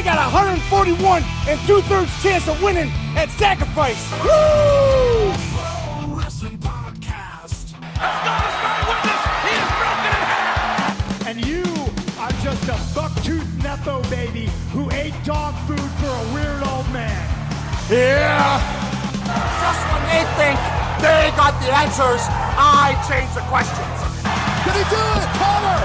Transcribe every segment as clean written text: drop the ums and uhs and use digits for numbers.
I got a 141 and 2/3 chance of winning at Sacrifice. Woo! Wrestling Podcast. Let's go, witness. He is broken in half. And you are just a buck-toothed netho baby who ate dog food for a weird old man. Yeah. Just when they think they got the answers, I change the questions. Did he do it? Cover!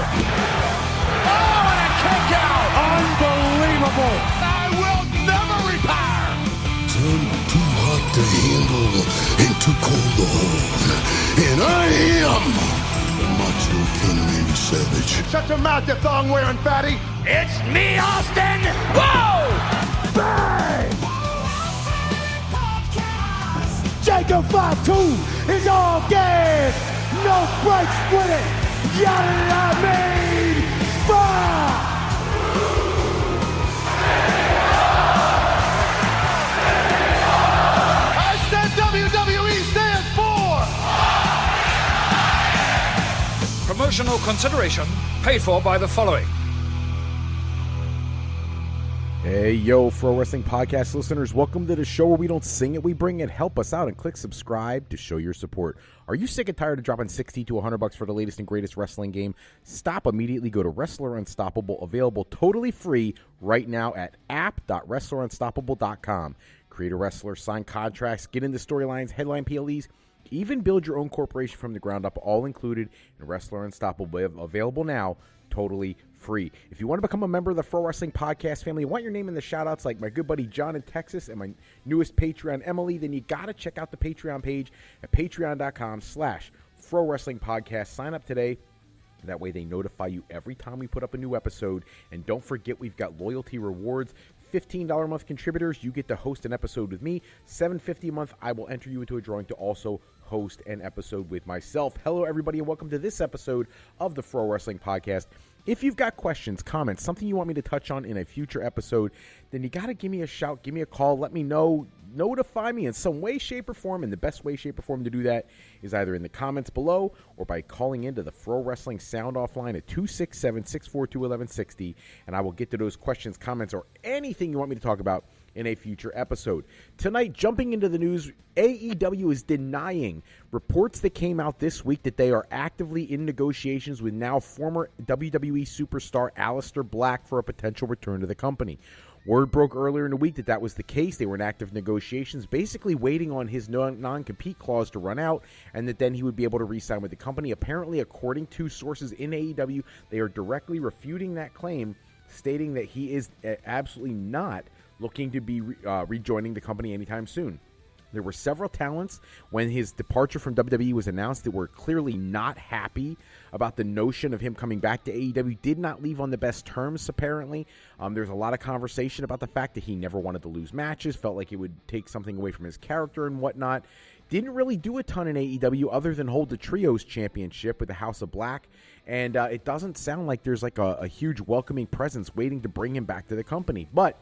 Oh, and a kick out. Unbelievable. I will never retire. I'm too hot to handle and too cold to hold. And I am the Macho King Randy Savage. Shut your mouth, you thong-wearing fatty. It's me, Austin. Whoa! Bang! Jacob 5'2" is all gas. No brakes with it. Yada mean fire! I said WWE stands for Promotional consideration paid for by the following. Hey, yo, Pro Wrestling Podcast listeners, welcome to the show where we don't sing it, we bring it. Help us out and click subscribe to show your support. Are you sick and tired of dropping $60 to $100 for the latest and greatest wrestling game? Stop immediately. Go to Wrestler Unstoppable, available totally free right now at app.wrestlerunstoppable.com. Create a wrestler, sign contracts, get into storylines, headline PLEs, even build your own corporation from the ground up, all included in Wrestler Unstoppable, available now, totally free. If you want to become a member of the Pro Wrestling Podcast family, want your name in the shout-outs like my good buddy John in Texas and my newest Patreon, Emily, then you got to check out the Patreon page at patreon.com/Pro Wrestling Podcast. Sign up today. That way they notify you every time we put up a new episode. And don't forget, we've got loyalty rewards. $15 a month contributors, you get to host an episode with me. $7.50 a month, I will enter you into a drawing to also host an episode with myself. Hello, everybody, and welcome to this episode of the Pro Wrestling Podcast. If you've got questions, comments, something you want me to touch on in a future episode, then you got to give me a shout, give me a call, let me know, notify me in some way, shape, or form. And the best way, shape, or form to do that is either in the comments below or by calling into the Pro Wrestling Sound Off line at 267-642-1160, and I will get to those questions, comments, or anything you want me to talk about in a future episode. Tonight, jumping into the news, AEW is denying reports that came out this week that they are actively in negotiations with now former WWE superstar Aleister Black for a potential return to the company. Word broke earlier in the week that that was the case. They were in active negotiations, basically waiting on his non-compete clause to run out, and that then he would be able to re-sign with the company. Apparently, according to sources in AEW, they are directly refuting that claim, stating that he is absolutely not looking to be rejoining the company anytime soon. There were several talents when his departure from WWE was announced that were clearly not happy about the notion of him coming back to AEW. Did not leave on the best terms, apparently. There's a lot of conversation about the fact that he never wanted to lose matches, felt like it would take something away from his character and whatnot. Didn't really do a ton in AEW other than hold the Trios Championship with the House of Black. And it doesn't sound like there's like a huge welcoming presence waiting to bring him back to the company. But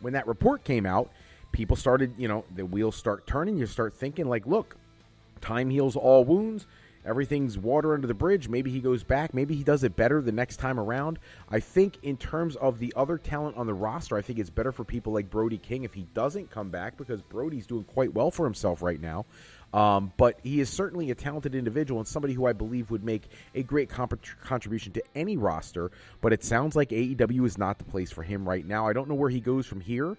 when that report came out, people started, the wheels start turning. You start thinking like, look, time heals all wounds. Everything's water under the bridge. Maybe he goes back. Maybe he does it better the next time around. I think in terms of the other talent on the roster, I think it's better for people like Brody King if he doesn't come back, because Brody's doing quite well for himself right now. But he is certainly a talented individual and somebody who I believe would make a great contribution to any roster. But it sounds like AEW is not the place for him right now. I don't know where he goes from here.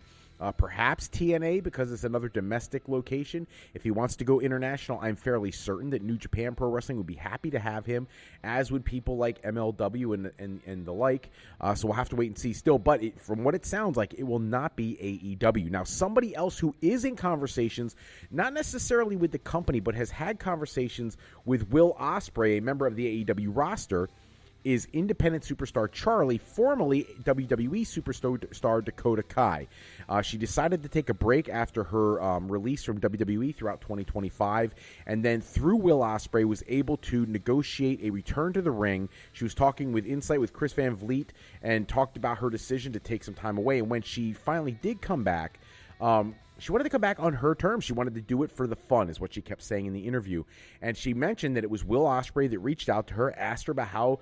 Perhaps TNA, because it's another domestic location. If he wants to go international, I'm fairly certain that New Japan Pro Wrestling would be happy to have him, as would people like MLW and the like. So we'll have to wait and see still. But from what it sounds like, it will not be AEW. Now, somebody else who is in conversations, not necessarily with the company, but has had conversations with Will Ospreay, a member of the AEW roster, is independent superstar Charlie, formerly WWE superstar Dakota Kai. She decided to take a break after her release from WWE throughout 2025, and then through Will Ospreay was able to negotiate a return to the ring. She was talking with Insight with Chris Van Vliet and talked about her decision to take some time away, and when she finally did come back, she wanted to come back on her terms. She wanted to do it for the fun, is what she kept saying in the interview. And she mentioned that it was Will Ospreay that reached out to her, asked her about how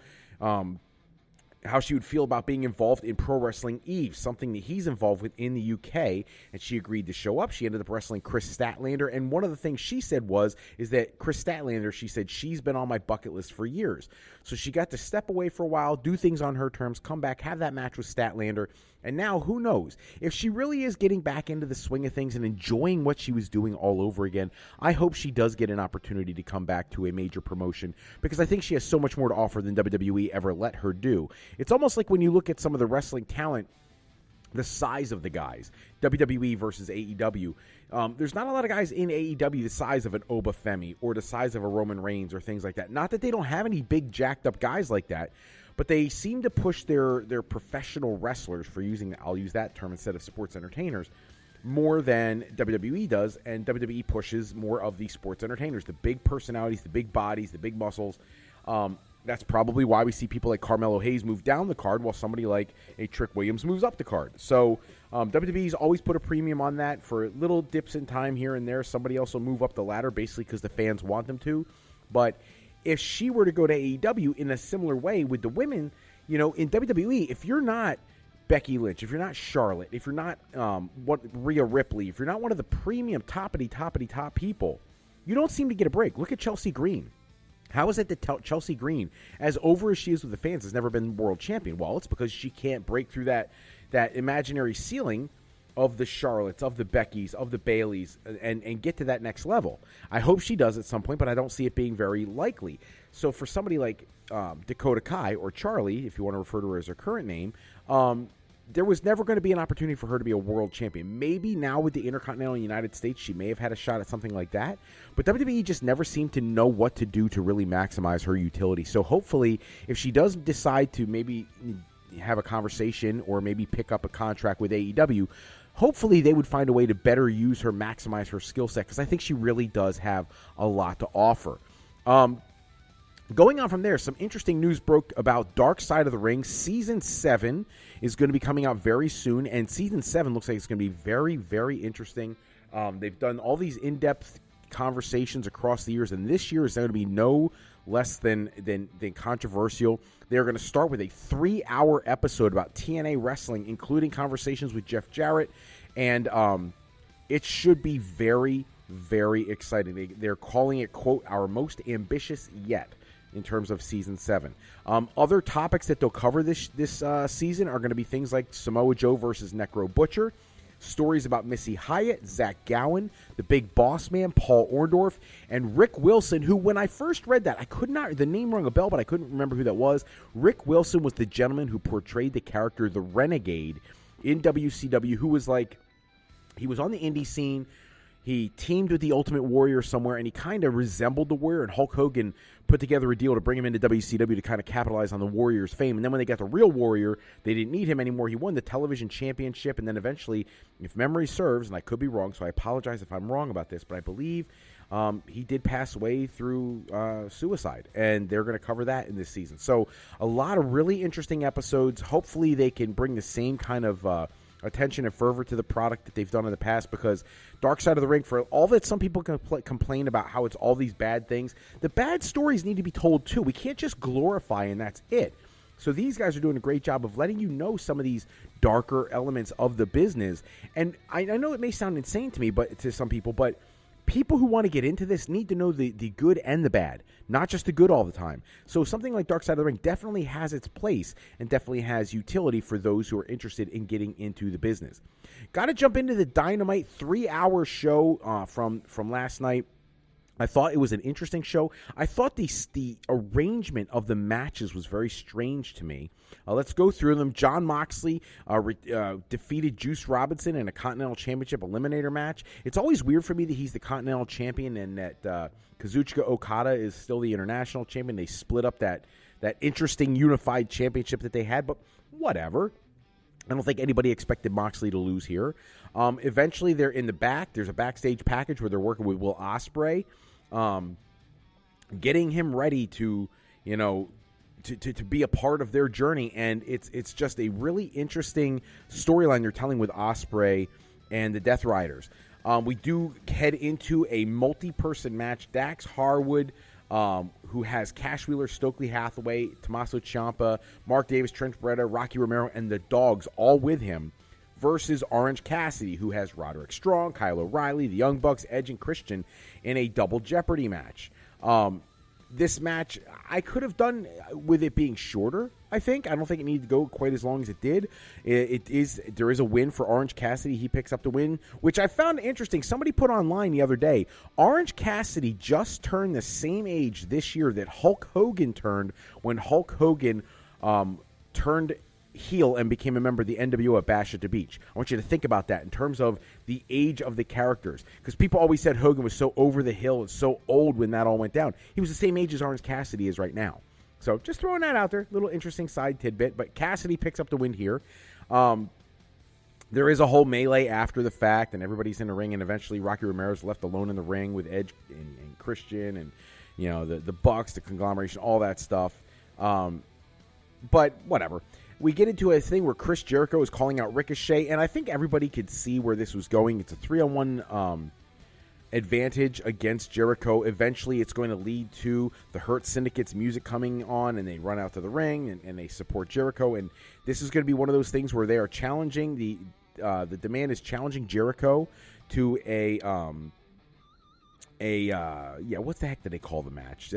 how she would feel about being involved in Pro Wrestling Eve, something that he's involved with in the UK, and she agreed to show up. She ended up wrestling Chris Statlander, and one of the things she said is that Chris Statlander, she said, she's been on my bucket list for years. So she got to step away for a while, do things on her terms, come back, have that match with Statlander, and now who knows? If she really is getting back into the swing of things and enjoying what she was doing all over again, I hope she does get an opportunity to come back to a major promotion, because I think she has so much more to offer than WWE ever let her do. It's almost like when you look at some of the wrestling talent, the size of the guys, WWE versus AEW. There's not a lot of guys in AEW the size of an Oba Femi or the size of a Roman Reigns or things like that. Not that they don't have any big jacked up guys like that, but they seem to push their professional wrestlers, I'll use that term instead of sports entertainers, more than WWE does, and WWE pushes more of the sports entertainers, the big personalities, the big bodies, the big muscles. That's probably why we see people like Carmelo Hayes move down the card while somebody like a Trick Williams moves up the card. So WWE's always put a premium on that. For little dips in time here and there, somebody else will move up the ladder basically because the fans want them to. But if she were to go to AEW in a similar way with the women, in WWE, if you're not Becky Lynch, if you're not Charlotte, if you're not Rhea Ripley, if you're not one of the premium toppity top people, you don't seem to get a break. Look at Chelsea Green. How is it that Chelsea Green, as over as she is with the fans, has never been world champion? Well, it's because she can't break through that imaginary ceiling of the Charlottes, of the Beckys, of the Baileys, and get to that next level. I hope she does at some point, but I don't see it being very likely. So for somebody like Dakota Kai, or Charlie, if you want to refer to her as her current name, there was never going to be an opportunity for her to be a world champion. Maybe now with the Intercontinental United States, she may have had a shot at something like that. But WWE just never seemed to know what to do to really maximize her utility. So hopefully, if she does decide to maybe have a conversation or maybe pick up a contract with AEW, hopefully they would find a way to better use her, maximize her skill set, because I think she really does have a lot to offer. Going on from there, some interesting news broke about Dark Side of the Ring. Season 7 is going to be coming out very soon, and Season 7 looks like it's going to be very, very interesting. They've done all these in-depth conversations across the years, and this year is going to be no less than controversial. They're going to start with a 3-hour episode about TNA wrestling, including conversations with Jeff Jarrett, and it should be very, very exciting. They're calling it, quote, our most ambitious yet, in terms of Season 7. Other topics that they'll cover this season are going to be things like Samoa Joe versus Necro Butcher, stories about Missy Hyatt, Zach Gowen, the Big Boss Man, Paul Orndorff, and Rick Wilson, who, when I first read that, the name rang a bell, but I couldn't remember who that was. Rick Wilson was the gentleman who portrayed the character The Renegade in WCW, who was he was on the indie scene. He teamed with the Ultimate Warrior somewhere, and he kind of resembled the Warrior, and Hulk Hogan put together a deal to bring him into WCW to kind of capitalize on the Warrior's fame. And then when they got the real Warrior, they didn't need him anymore. He won the television championship, and then eventually, if memory serves, and I could be wrong, so I apologize if I'm wrong about this, but I believe he did pass away through suicide, and they're going to cover that in this season. So a lot of really interesting episodes. Hopefully they can bring the same kind of attention and fervor to the product that they've done in the past, because Dark Side of the Ring, for all that some people complain about how it's all these bad things, the bad stories need to be told too. We can't just glorify and that's it. So these guys are doing a great job of letting you know some of these darker elements of the business. And I know it may sound insane to some people, but people who want to get into this need to know the good and the bad, not just the good all the time. So something like Dark Side of the Ring definitely has its place and definitely has utility for those who are interested in getting into the business. Got to jump into the Dynamite 3-hour show from last night. I thought it was an interesting show. I thought the arrangement of the matches was very strange to me. Let's go through them. Jon Moxley defeated Juice Robinson in a Continental Championship Eliminator match. It's always weird for me that he's the Continental Champion and that Kazuchika Okada is still the International Champion. They split up that interesting unified championship that they had, but whatever. I don't think anybody expected Moxley to lose here. Eventually, they're in the back. There's a backstage package where they're working with Will Ospreay, getting him ready to be a part of their journey. And it's just a really interesting storyline they're telling with Ospreay and the Death Riders. We do head into a multi-person match. Dax Harwood who has Cash Wheeler, Stokely Hathaway, Tommaso Ciampa, Mark Davis, Trent Beretta, Rocky Romero, and the Dogs all with him, versus Orange Cassidy, who has Roderick Strong, Kyle O'Reilly, the Young Bucks, Edge, and Christian in a double Jeopardy match. This match, I could have done with it being shorter, I think. I don't think it needed to go quite as long as it did. There is a win for Orange Cassidy. He picks up the win, which I found interesting. Somebody put online the other day, Orange Cassidy just turned the same age this year that Hulk Hogan turned when Hulk Hogan turned heel and became a member of the NWO at Bash at the Beach. I want you to think about that in terms of the age of the characters, because people always said Hogan was so over the hill and so old when that all went down. He was the same age as Orange Cassidy is right now. So just throwing that out there, little interesting side tidbit. But Cassidy picks up the win here. There is a whole melee after the fact, and everybody's in the ring, and eventually Rocky Romero's left alone in the ring with Edge and Christian and the Bucks, the conglomeration, all that stuff. But whatever. We get into a thing where Chris Jericho is calling out Ricochet, and I think everybody could see where this was going. It's a 3-on-1 advantage against Jericho. Eventually, it's going to lead to the Hurt Syndicate's music coming on, and they run out to the ring, and they support Jericho. And this is going to be one of those things where they are challenging, the demand is challenging Jericho to what the heck did they call the match?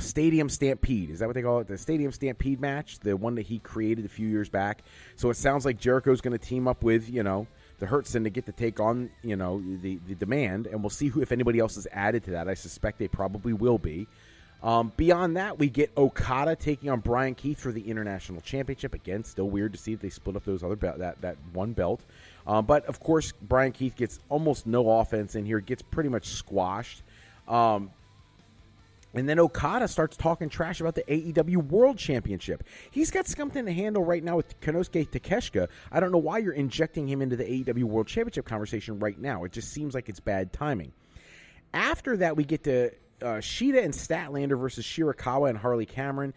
Stadium Stampede. Is that what they call it? The Stadium Stampede match, the one that he created a few years back. So it sounds like Jericho's going to team up with, the Hurt Syndicate to take on, the demand, and we'll see if anybody else is added to that. I suspect they probably will be. Beyond that, we get Okada taking on Brian Keith for the International Championship. Again, still weird to see if they split up those other that one belt. But, of course, Brian Keith gets almost no offense in here, gets pretty much squashed. And then Okada starts talking trash about the AEW World Championship. He's got something to handle right now with Konosuke Takeshita. I don't know why you're injecting him into the AEW World Championship conversation right now. It just seems like it's bad timing. After that, we get to Shida and Statlander versus Shirakawa and Harley Cameron.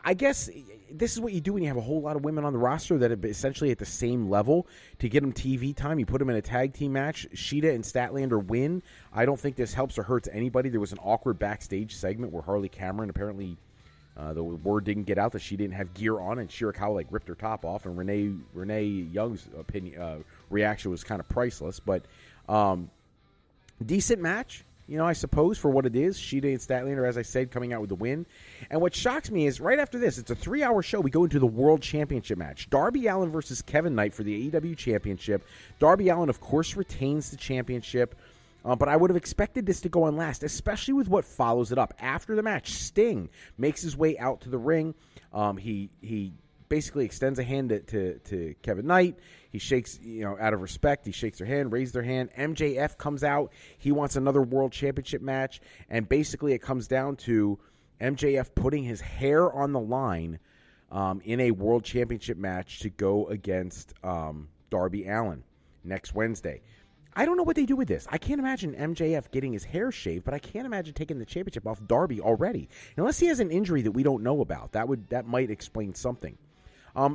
I guess this is what you do when you have a whole lot of women on the roster that are essentially at the same level. To get them TV time, you put them in a tag team match. Shida and Statlander win. I don't think this helps or hurts anybody. There was an awkward backstage segment where Harley Cameron apparently, the word didn't get out that she didn't have gear on, and Shirakawa ripped her top off, and Renee Young's reaction was kind of priceless. But decent match. I suppose, for what it is. Shida and Statlander, as I said, coming out with the win. And what shocks me is, right after this, it's a 3-hour show, we go into the World Championship match. Darby Allin versus Kevin Knight for the AEW Championship. Darby Allin, of course, retains the championship. But I would have expected this to go on last, especially with what follows it up. After the match, Sting makes his way out to the ring. He basically extends a hand to Kevin Knight. He shakes, out of respect, he shakes their hand, raises their hand. MJF comes out. He wants another World Championship match. And basically it comes down to MJF putting his hair on the line in a World Championship match to go against Darby Allin next Wednesday. I don't know what they do with this. I can't imagine MJF getting his hair shaved, but I can't imagine taking the championship off Darby already. Unless he has an injury that we don't know about. That might explain something.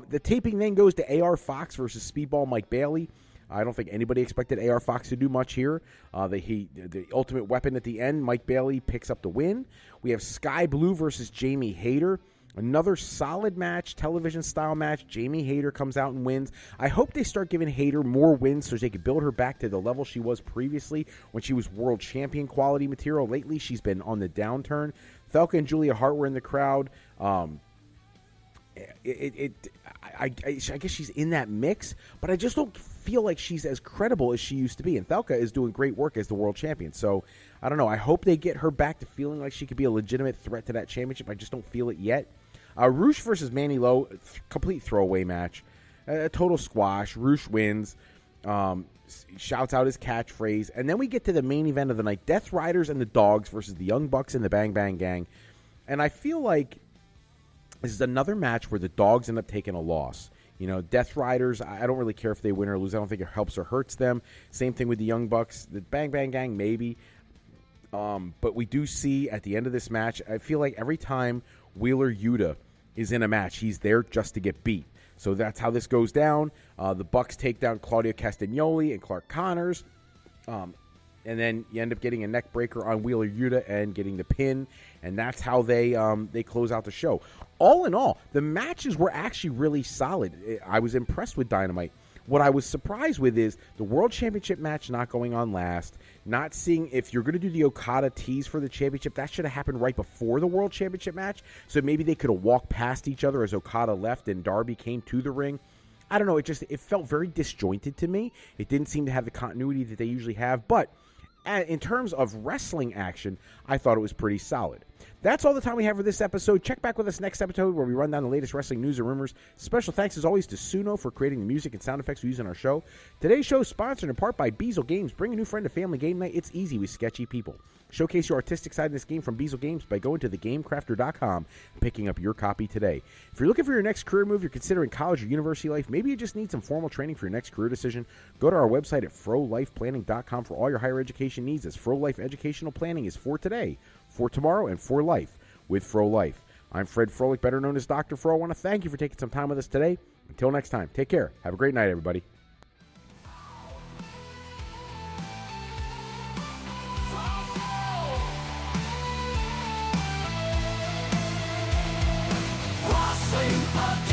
The taping then goes to AR Fox versus Speedball Mike Bailey. I don't think anybody expected AR Fox to do much here. The ultimate weapon at the end, Mike Bailey picks up the win. We have Sky Blue versus Jamie Hayter. Another solid match, television-style match. Jamie Hayter comes out and wins. I hope they start giving Hayter more wins so they can build her back to the level she was previously when she was world champion quality material. Lately, she's been on the downturn. Thelka and Julia Hart were in the crowd. I guess she's in that mix, but I just don't feel like she's as credible as she used to be. And Thelka is doing great work as the world champion. So, I don't know. I hope they get her back to feeling like she could be a legitimate threat to that championship. I just don't feel it yet. Roosh versus Manny Lowe, complete throwaway match. A total squash. Roosh wins. Shouts out his catchphrase. And then we get to the main event of the night. Death Riders and the Dogs versus the Young Bucks and the Bang Bang Gang. And I feel like this is another match where the Dogs end up taking a loss. Death Riders, I don't really care if they win or lose. I don't think it helps or hurts them. Same thing with the Young Bucks. The Bang Bang Gang, maybe. But we do see at the end of this match, I feel like every time Wheeler Yuta is in a match, he's there just to get beat. So that's how this goes down. The Bucks take down Claudio Castagnoli and Clark Connors. And then you end up getting a neck breaker on Wheeler Yuta and getting the pin, and that's how they close out the show. All in all, the matches were actually really solid. I was impressed with Dynamite. What I was surprised with is the World Championship match not going on last, not seeing if you're going to do the Okada tease for the championship, that should have happened right before the World Championship match, so maybe they could have walked past each other as Okada left and Darby came to the ring. I don't know, it felt very disjointed to me. It didn't seem to have the continuity that they usually have, but in terms of wrestling action, I thought it was pretty solid. That's all the time we have for this episode. Check back with us next episode where we run down the latest wrestling news and rumors. Special thanks as always to Suno for creating the music and sound effects we use on our show. Today's show is sponsored in part by Beazle Games. Bring a new friend to family game night. It's easy with sketchy people. Showcase your artistic side in this game from Beazle Games by going to thegamecrafter.com and picking up your copy today. If you're looking for your next career move, you're considering college or university life, maybe you just need some formal training for your next career decision, go to our website at frolifeplanning.com for all your higher education needs, as Fro Life Educational Planning is for today, for tomorrow, and for life with Fro Life. I'm Fred Froelich, better known as Dr. Fro. I want to thank you for taking some time with us today. Until next time, take care. Have a great night, everybody. Wrestling